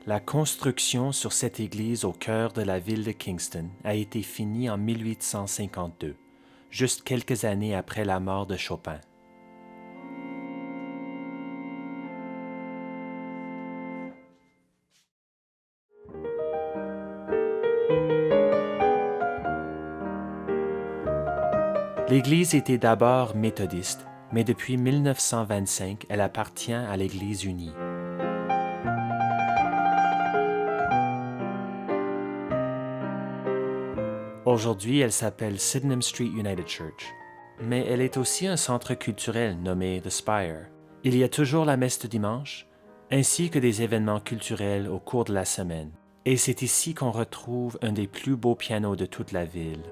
La construction sur cette église au cœur de la ville de Kingston a été finie en 1852, juste quelques années après la mort de Chopin. L'église était d'abord méthodiste, mais depuis 1925, elle appartient à l'Église unie. Aujourd'hui, elle s'appelle Sydenham Street United Church, mais elle est aussi un centre culturel nommé The Spire. Il y a toujours la messe de dimanche, ainsi que des événements culturels au cours de la semaine. Et c'est ici qu'on retrouve un des plus beaux pianos de toute la ville.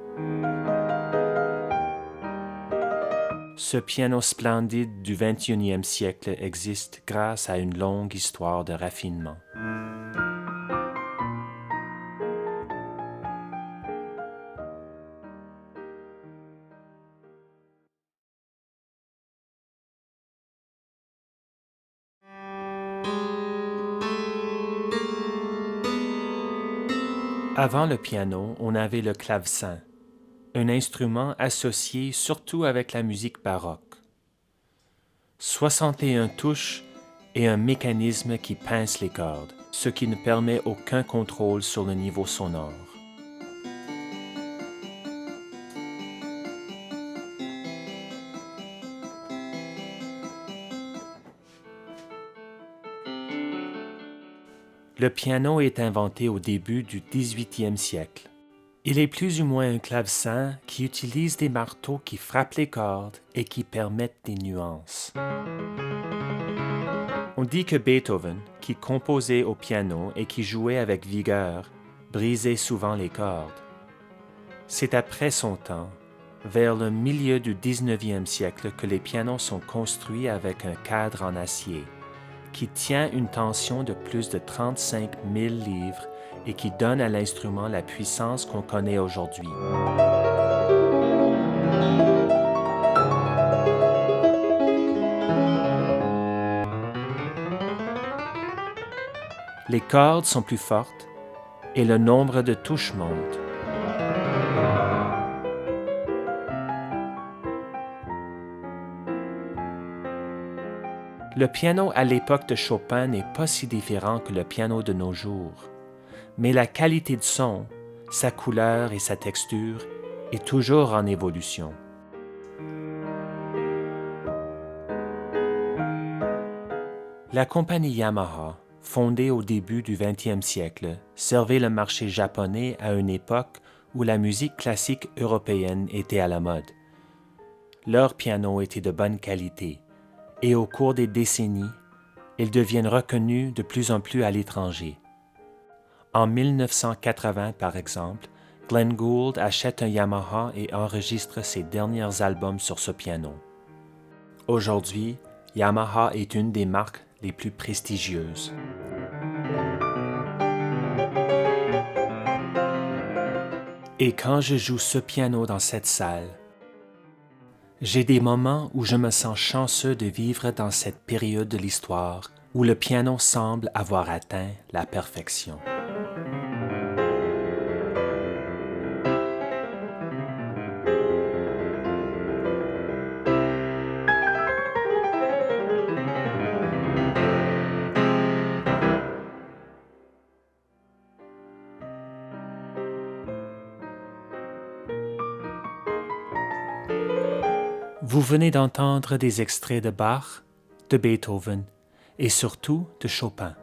Ce piano splendide du 21e siècle existe grâce à une longue histoire de raffinement. Avant le piano, on avait le clavecin, un instrument associé surtout avec la musique baroque. 61 touches et un mécanisme qui pince les cordes, ce qui ne permet aucun contrôle sur le niveau sonore. Le piano est inventé au début du 18e siècle. Il est plus ou moins un clavecin qui utilise des marteaux qui frappent les cordes et qui permettent des nuances. On dit que Beethoven, qui composait au piano et qui jouait avec vigueur, brisait souvent les cordes. C'est après son temps, vers le milieu du 19e siècle, que les pianos sont construits avec un cadre en acier, qui tient une tension de plus de 35 000 livres et qui donne à l'instrument la puissance qu'on connaît aujourd'hui. Les cordes sont plus fortes et le nombre de touches monte. Le piano à l'époque de Chopin n'est pas si différent que le piano de nos jours, mais la qualité de son, sa couleur et sa texture est toujours en évolution. La compagnie Yamaha, fondée au début du 20e siècle, servait le marché japonais à une époque où la musique classique européenne était à la mode. Leurs pianos étaient de bonne qualité, et au cours des décennies, ils deviennent reconnus de plus en plus à l'étranger. En 1980, par exemple, Glenn Gould achète un Yamaha et enregistre ses derniers albums sur ce piano. Aujourd'hui, Yamaha est une des marques les plus prestigieuses. Et quand je joue ce piano dans cette salle, j'ai des moments où je me sens chanceux de vivre dans cette période de l'histoire où le piano semble avoir atteint la perfection. Vous venez d'entendre des extraits de Bach, de Beethoven et surtout de Chopin.